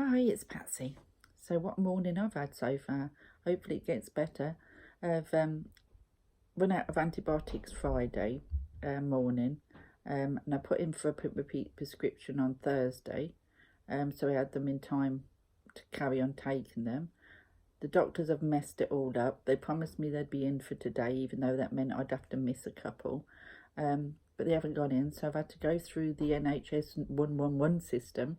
Hi, it's Patsy. So what morning I've had so far. Hopefully it gets better. I've run out of antibiotics Friday morning, and I put in for a repeat prescription on Thursday, so I had them in time to carry on taking them. The doctors have messed it all up. They promised me they'd be in for today, even though that meant I'd have to miss a couple. But they haven't gone in, so I've had to go through the NHS 111 system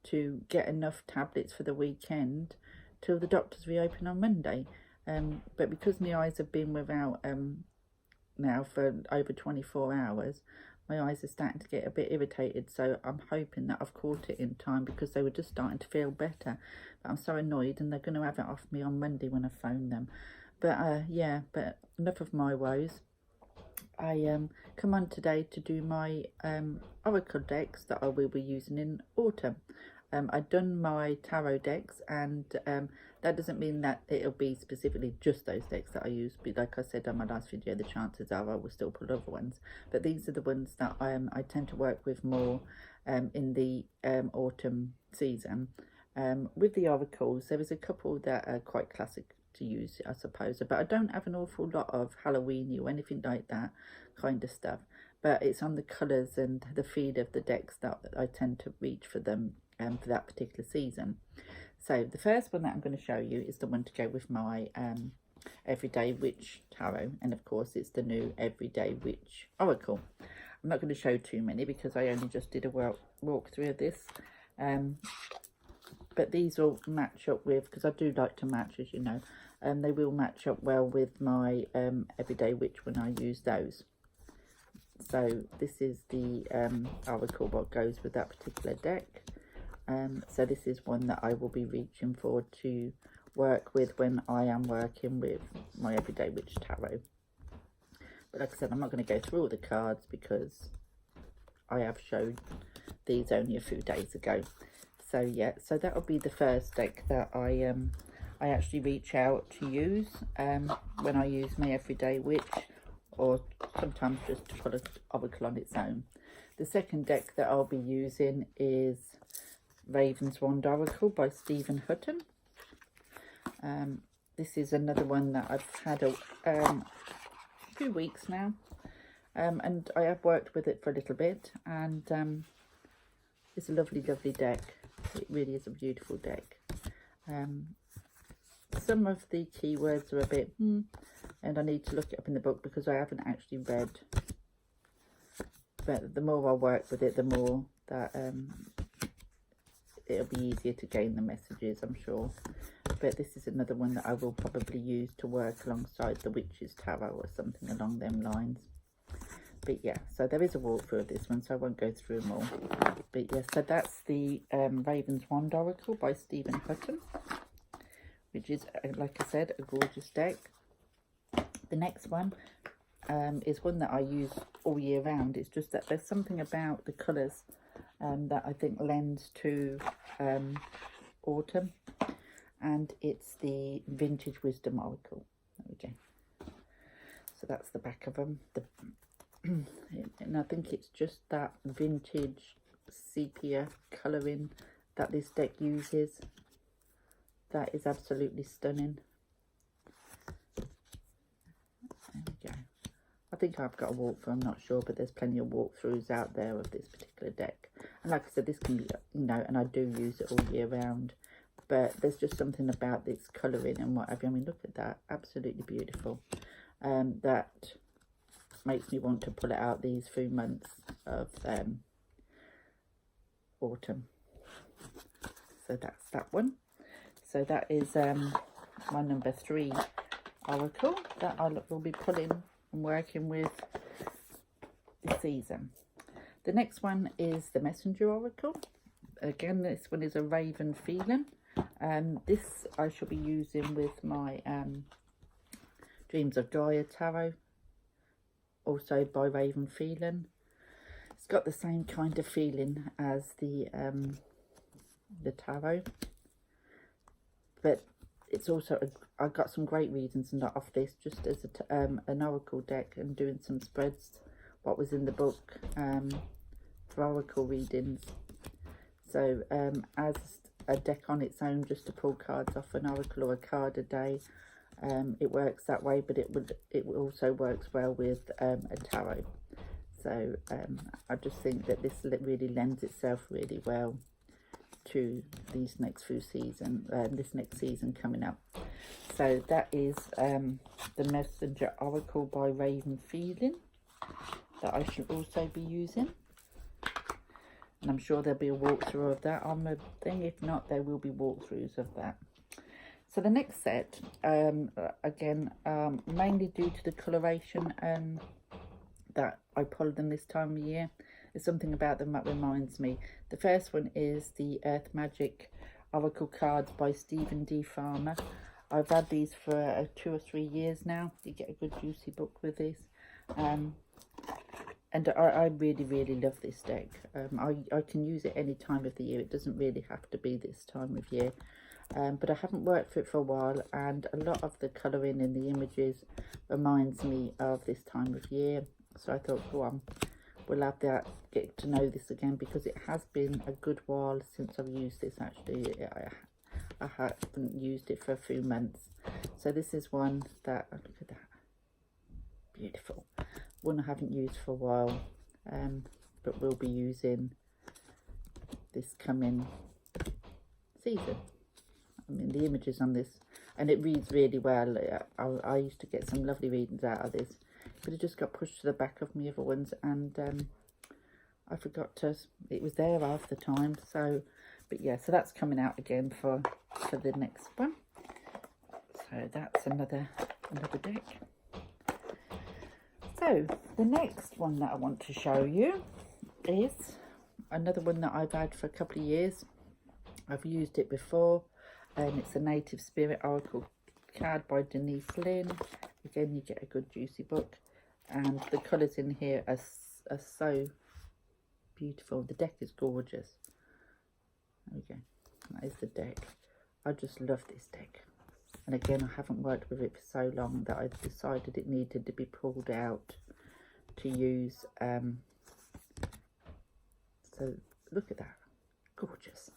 to get enough tablets for the weekend till the doctors reopen on Monday. But because my eyes have been without now for over 24 hours, my eyes are starting to get a bit irritated, so I'm hoping that I've caught it in time because they were just starting to feel better. But I'm so annoyed, and they're going to have it off me on Monday when I phone them. But yeah, but enough of my woes. I come on today to do my oracle decks that I will be using in autumn. I've done my tarot decks, and that doesn't mean that it'll be specifically just those decks that I use. But like I said on my last video, the chances are I will still pull other ones. But these are the ones that I tend to work with more in the autumn season. With the oracles, there is a couple that are quite classic to use, I suppose, but I don't have an awful lot of Halloween or anything like that kind of stuff. But it's on the colours and the feel of the decks that I tend to reach for them for that particular season. So the first one that I'm going to show you is the one to go with my Everyday Witch Tarot, and of course it's the new Everyday Witch Oracle. I'm not going to show too many because I only just did a walkthrough of this, but these will match up with, because I do like to match, as you know, they will match up well with my Everyday Witch when I use those. So this is the oracle what goes with that particular deck. So this is one that I will be reaching for to work with when I am working with my Everyday Witch Tarot. But like I said, I'm not going to go through all the cards because I have showed these only a few days ago. So yeah, so that'll be the first deck that I actually reach out to use when I use my Everyday Witch, or sometimes just to put an oracle on its own. The second deck that I'll be using is Raven's Wand Oracle by Stephen Hutton. This is another one that I've had a few weeks now, and I have worked with it for a little bit, and it's a lovely deck. It really is a beautiful deck. Some of the keywords are a bit and I need to look it up in the book because I haven't actually read, but the more I work with it, the more that it'll be easier to gain the messages, I'm sure. But this is another one that I will probably use to work alongside the Witch's Tarot or something along them lines. But yeah, so there is a walkthrough of this one, so I won't go through them all. But yeah, so that's the Raven's Wand Oracle by Stephen Hutton, which is, like I said, a gorgeous deck. The next one is one that I use all year round. It's just that there's something about the colours that I think lends to autumn, and it's the Vintage Wisdom Oracle. There we go. So that's the back of them. And I think it's just that vintage sepia colouring that this deck uses that is absolutely stunning. There we go. I think I've got a walkthrough, I'm not sure, but there's plenty of walkthroughs out there of this particular deck. And like I said, this can be, you know, and I do use it all year round, but there's just something about this colouring and what have you. I mean, look at that, absolutely beautiful. That makes me want to pull it out these few months of autumn. So that's that one. So that is my number 3 oracle that I will be pulling and working with this season. The next one is the Messenger Oracle. Again, this one is a Raven Feeling. This I shall be using with my Dreams of Dryad Tarot, also by Raven Feeling. It's got the same kind of feeling as the tarot, but it's also I've got some great readings and off this just as an oracle deck, and doing some spreads what was in the book for oracle readings. So as a deck on its own just to pull cards off an oracle or a card a day. It works that way, but it also works well with a tarot. So I just think that this really lends itself really well to these next few this next season coming up. So that is the Messenger Oracle by Raven Feeling that I should also be using, and I'm sure there'll be a walkthrough of that on the thing. If not, there will be walkthroughs of that. So the next set, again, mainly due to the coloration that I pulled them this time of year, there's something about them that reminds me. The first one is the Earth Magic Oracle cards by Stephen D. Farmer. I've had these for 2 or 3 years now. You get a good juicy book with this. And I really, really love this deck. I can use it any time of the year. It doesn't really have to be this time of year. But I haven't worked for it for a while, and a lot of the colouring in the images reminds me of this time of year. So I thought, go on, we'll have that, get to know this again, because it has been a good while since I've used this. Actually, I haven't used it for a few months. So this is one that, oh, look at that, beautiful. One I haven't used for a while, but we'll be using this coming season. I mean, the images on this, and it reads really well. I used to get some lovely readings out of this, but it just got pushed to the back of me other ones, and I forgot to, it was there half the time. So, but yeah, so that's coming out again for the next one. So that's another deck. So the next one that I want to show you is another one that I've had for a couple of years. I've used it before, and it's a Native Spirit Oracle card by Denise Linn. Again, you get a good juicy book, and the colours in here are so beautiful. The deck is gorgeous. There we go. That is the deck. I just love this deck. And again, I haven't worked with it for so long that I decided it needed to be pulled out to use. So look at that. Gorgeous.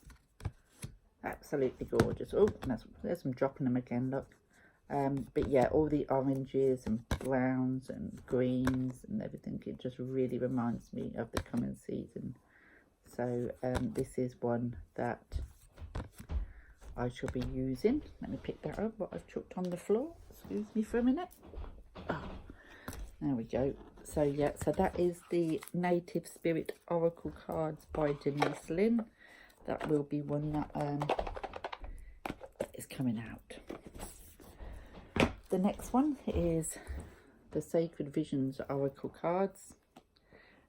Absolutely gorgeous. Oh, there's some dropping them again, look. But yeah, all the oranges and browns and greens and everything, it just really reminds me of the coming season. So this is one that I shall be using. Let me pick that up, what I've chucked on the floor. Excuse me for a minute. Oh, there we go. So yeah, so that is the Native Spirit Oracle cards by Denise Linn. That will be one that is coming out. The next one is the Sacred Visions Oracle cards.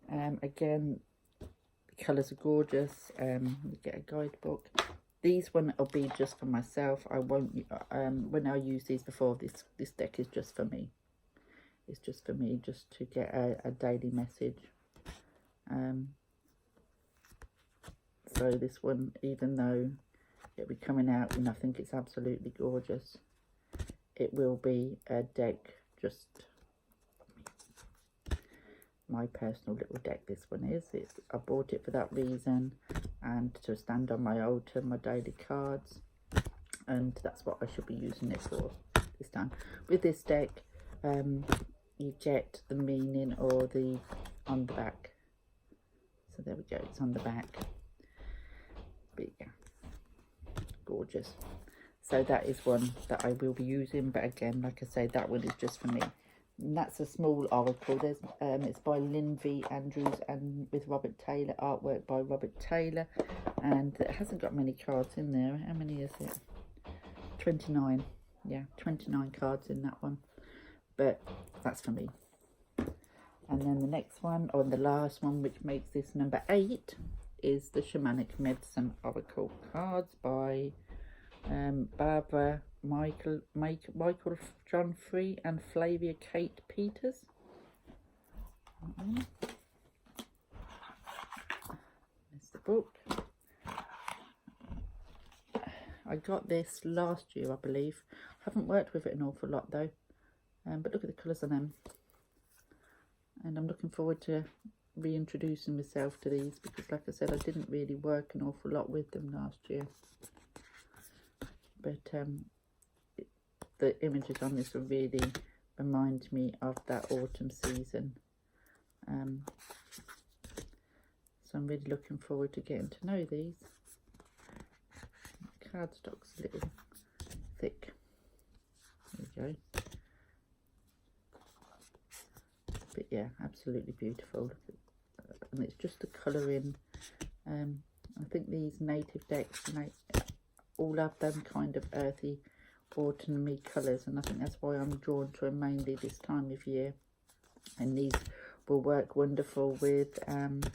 Again, the colours are gorgeous. You get a guidebook. These one will be just for myself. I won't, when I use these before, this deck is just for me. It's just for me, just to get a daily message. So this one, even though it'll be coming out, and I think it's absolutely gorgeous, it will be a deck, just my personal little deck. This one is. I bought it for that reason, and to stand on my altar, my daily cards, and that's what I should be using it for this time. With this deck, you get the meaning or the on the back. So there we go, it's on the back. But yeah, gorgeous. So that is one that I will be using, but again, like I say, that one is just for me. And that's a small oracle. There's it's by Lynn V. Andrews and with Robert Taylor, artwork by Robert Taylor, and it hasn't got many cards in there. How many is it? 29. Yeah, 29 cards in that one, but that's for me. And then the next one, or the last one, which makes this number 8, is the Shamanic Medicine Oracle cards by Barbara Michael John Free and Flavia Kate Peters. There's the book. I got this last year, I believe. I haven't worked with it an awful lot though, but look at the colours on them, and I'm looking forward to reintroducing myself to these, because like I said, I didn't really work an awful lot with them last year. But the images on this will really remind me of that autumn season. So I'm really looking forward to getting to know these. Cardstock's a little thick. There we go. But yeah, absolutely beautiful. And it's just the colouring. I think these native decks all have them kind of earthy autumny colours, and I think that's why I'm drawn to them mainly this time of year. And these will work wonderful with and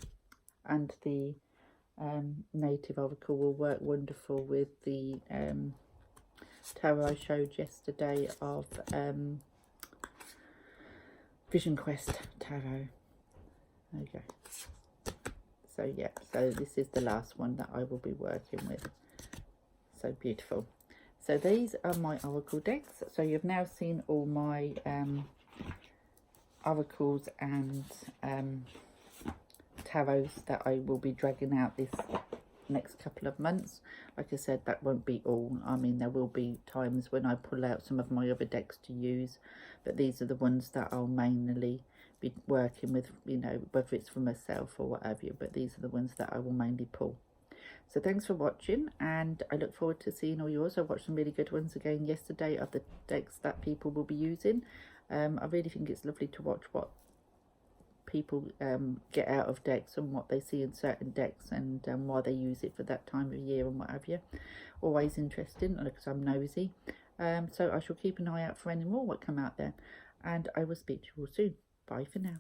the native oracle will work wonderful with the tarot I showed yesterday of Vision Quest Tarot. There you go. So yeah, so this is the last one that I will be working with. So beautiful. So these are my oracle decks. So you've now seen all my oracles and tarots that I will be dragging out this next couple of months. Like I said, that won't be all. I mean, there will be times when I pull out some of my other decks to use, but these are the ones that I'll mainly be working with, you know, whether it's for myself or whatever, but these are the ones that I will mainly pull. So thanks for watching, and I look forward to seeing all yours. I watched some really good ones again yesterday of the decks that people will be using. I really think it's lovely to watch what people get out of decks and what they see in certain decks, and why they use it for that time of year and what have you. Always interesting because I'm nosy. So I shall keep an eye out for any more what come out there, and I will speak to you all soon. Bye for now.